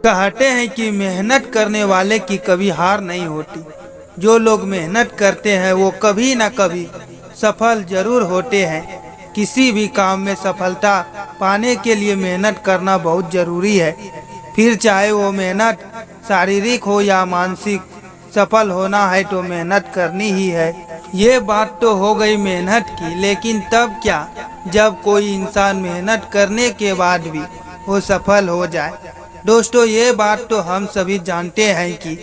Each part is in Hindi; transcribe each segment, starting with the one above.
कहते हैं कि मेहनत करने वाले की कभी हार नहीं होती। जो लोग मेहनत करते हैं वो कभी न कभी सफल जरूर होते हैं। किसी भी काम में सफलता पाने के लिए मेहनत करना बहुत जरूरी है। फिर चाहे वो मेहनत शारीरिक हो या मानसिक, सफल होना है तो मेहनत करनी ही है। ये बात तो हो गई मेहनत की, लेकिन तब क्या जब कोई इंसान मेहनत करने के बाद भी वो सफल हो जाए। दोस्तों, ये बात तो हम सभी जानते हैं कि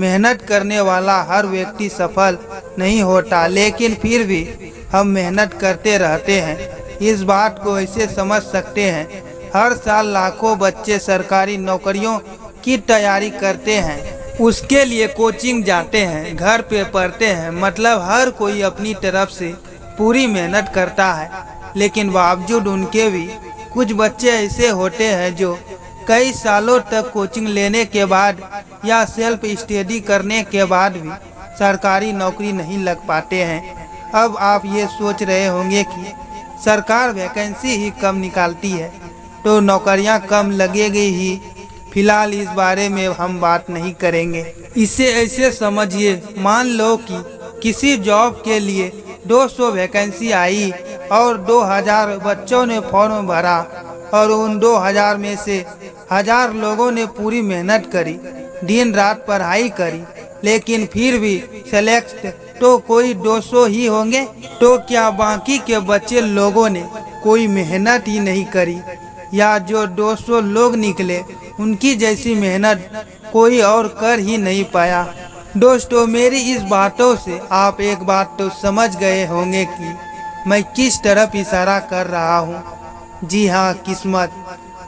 मेहनत करने वाला हर व्यक्ति सफल नहीं होता, लेकिन फिर भी हम मेहनत करते रहते हैं। इस बात को ऐसे समझ सकते हैं, हर साल लाखों बच्चे सरकारी नौकरियों की तैयारी करते हैं, उसके लिए कोचिंग जाते हैं, घर पे पढ़ते हैं। मतलब हर कोई अपनी तरफ से पूरी मेहनत करता है, लेकिन बावजूद उनके भी कुछ बच्चे ऐसे होते हैं जो कई सालों तक कोचिंग लेने के बाद या सेल्फ स्टडी करने के बाद भी सरकारी नौकरी नहीं लग पाते हैं। अब आप ये सोच रहे होंगे कि सरकार वैकेंसी ही कम निकालती है तो नौकरियां कम लगेगी ही। फिलहाल इस बारे में हम बात नहीं करेंगे। इसे ऐसे समझिए, मान लो कि किसी जॉब के लिए 200 वैकेंसी आई और 2000 बच्चों ने फॉर्म भरा और उन 2000 में से 1000 लोगों ने पूरी मेहनत करी, दिन रात पढ़ाई करी, लेकिन फिर भी सेलेक्ट तो कोई 200 ही होंगे। तो क्या बाकी के बच्चे लोगों ने कोई मेहनत ही नहीं करी, या जो 200 लोग निकले उनकी जैसी मेहनत कोई और कर ही नहीं पाया। दोस्तों, मेरी इस बातों से आप एक बात तो समझ गए होंगे कि मैं किस तरफ इशारा कर रहा हूँ। जी हाँ, किस्मत।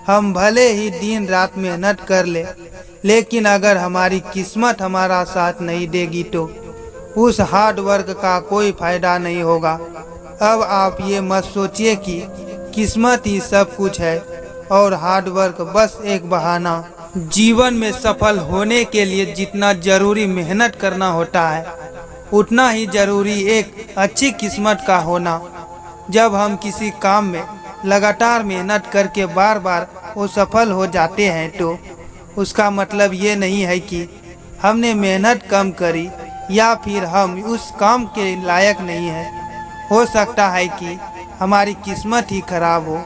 हम भले ही दिन रात मेहनत कर ले, लेकिन अगर हमारी किस्मत हमारा साथ नहीं देगी तो उस हार्ड वर्क का कोई फायदा नहीं होगा। अब आप ये मत सोचिए कि किस्मत ही सब कुछ है और हार्ड वर्क बस एक बहाना। जीवन में सफल होने के लिए जितना जरूरी मेहनत करना होता है, उतना ही जरूरी एक अच्छी किस्मत का होना। जब हम किसी काम में लगातार मेहनत करके बार बार वो सफल हो जाते हैं तो उसका मतलब ये नहीं है कि हमने मेहनत कम करी या फिर हम उस काम के लायक नहीं हैं। हो सकता है कि हमारी किस्मत ही खराब हो,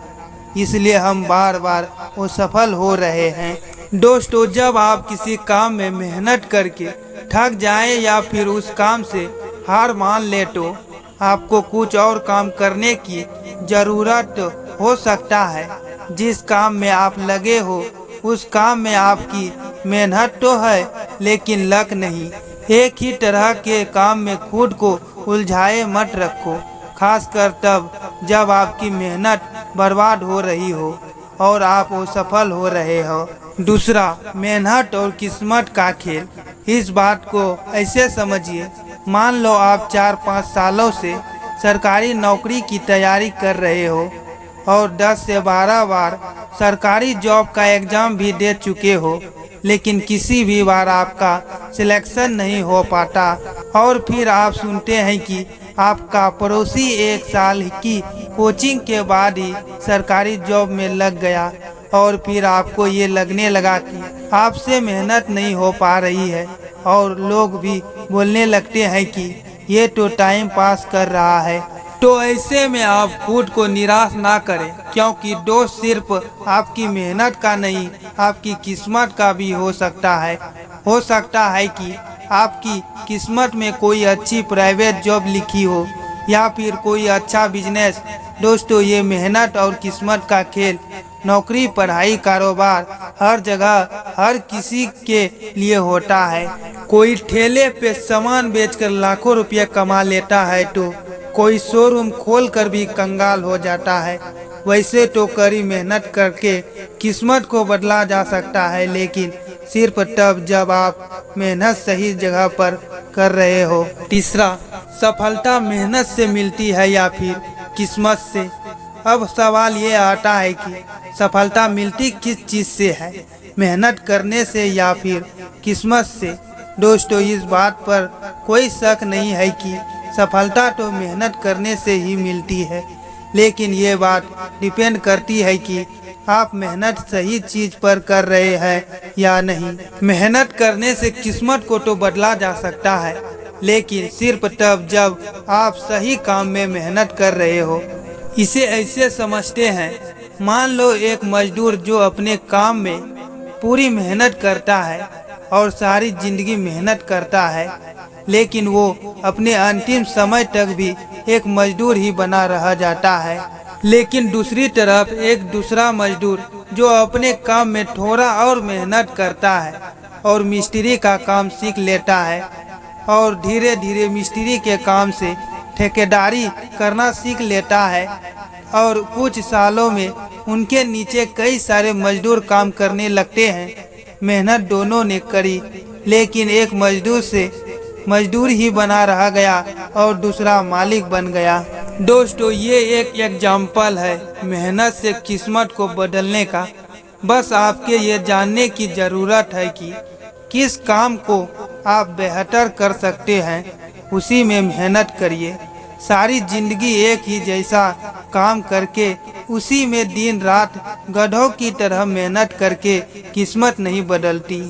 इसलिए हम बार बार वो सफल हो रहे हैं। दोस्तों, जब आप किसी काम में मेहनत करके थक जाएं या फिर उस काम से हार मान ले तो आपको कुछ और काम करने की जरूरत हो सकता है। जिस काम में आप लगे हो उस काम में आपकी मेहनत तो है, लेकिन लक नहीं। एक ही तरह के काम में खुद को उलझाए मत रखो, खासकर तब जब आपकी मेहनत बर्बाद हो रही हो और आप वो सफल हो रहे हो। दूसरा, मेहनत और किस्मत का खेल। इस बात को ऐसे समझिए, मान लो आप 4-5 सालों से सरकारी नौकरी की तैयारी कर रहे हो और 10 से 12 बार सरकारी जॉब का एग्जाम भी दे चुके हो, लेकिन किसी भी बार आपका सिलेक्शन नहीं हो पाता। और फिर आप सुनते हैं कि आपका पड़ोसी 1 साल की कोचिंग के बाद ही सरकारी जॉब में लग गया और फिर आपको ये लगने लगा कि आपसे मेहनत नहीं हो पा रही है और लोग भी बोलने लगते हैं कि ये तो टाइम पास कर रहा है। तो ऐसे में आप खुद को निराश ना करें, क्योंकि दोष सिर्फ आपकी मेहनत का नहीं, आपकी किस्मत का भी हो सकता है। हो सकता है कि आपकी किस्मत में कोई अच्छी प्राइवेट जॉब लिखी हो या फिर कोई अच्छा बिजनेस। दोस्तों, ये मेहनत और किस्मत का खेल नौकरी, पढ़ाई, कारोबार, हर जगह हर किसी के लिए होता है। कोई ठेले पे सामान बेचकर लाखों रुपये कमा लेता है तो कोई शोरूम खोलकर भी कंगाल हो जाता है। वैसे तो कड़ी मेहनत करके किस्मत को बदला जा सकता है, लेकिन सिर्फ तब जब आप मेहनत सही जगह पर कर रहे हो। तीसरा, सफलता मेहनत से मिलती है या फिर किस्मत से। अब सवाल ये आता है कि सफलता मिलती किस चीज से है, मेहनत करने से या फिर किस्मत से। दोस्तों, इस बात पर कोई शक नहीं है कि सफलता तो मेहनत करने से ही मिलती है, लेकिन ये बात डिपेंड करती है कि आप मेहनत सही चीज पर कर रहे हैं या नहीं। मेहनत करने से किस्मत को तो बदला जा सकता है, लेकिन सिर्फ तब जब आप सही काम में मेहनत कर रहे हो। इसे ऐसे समझते हैं, मान लो एक मजदूर जो अपने काम में पूरी मेहनत करता है और सारी जिंदगी मेहनत करता है, लेकिन वो अपने अंतिम समय तक भी एक मजदूर ही बना रह जाता है। लेकिन दूसरी तरफ एक दूसरा मजदूर जो अपने काम में थोड़ा और मेहनत करता है और मिस्त्री का काम सीख लेता है और धीरे धीरे मिस्त्री के काम से ठेकेदारी करना सीख लेता है और कुछ सालों में उनके नीचे कई सारे मजदूर काम करने लगते हैं। मेहनत दोनों ने करी, लेकिन एक मजदूर से मजदूर ही बना रह गया और दूसरा मालिक बन गया। दोस्तों, ये एक एग्जाम्पल है मेहनत से किस्मत को बदलने का। बस आपके ये जानने की ज़रूरत है कि किस काम को आप बेहतर कर सकते हैं, उसी में मेहनत करिए। सारी जिंदगी एक ही जैसा काम करके उसी में दिन रात गधों की तरह मेहनत करके किस्मत नहीं बदलती।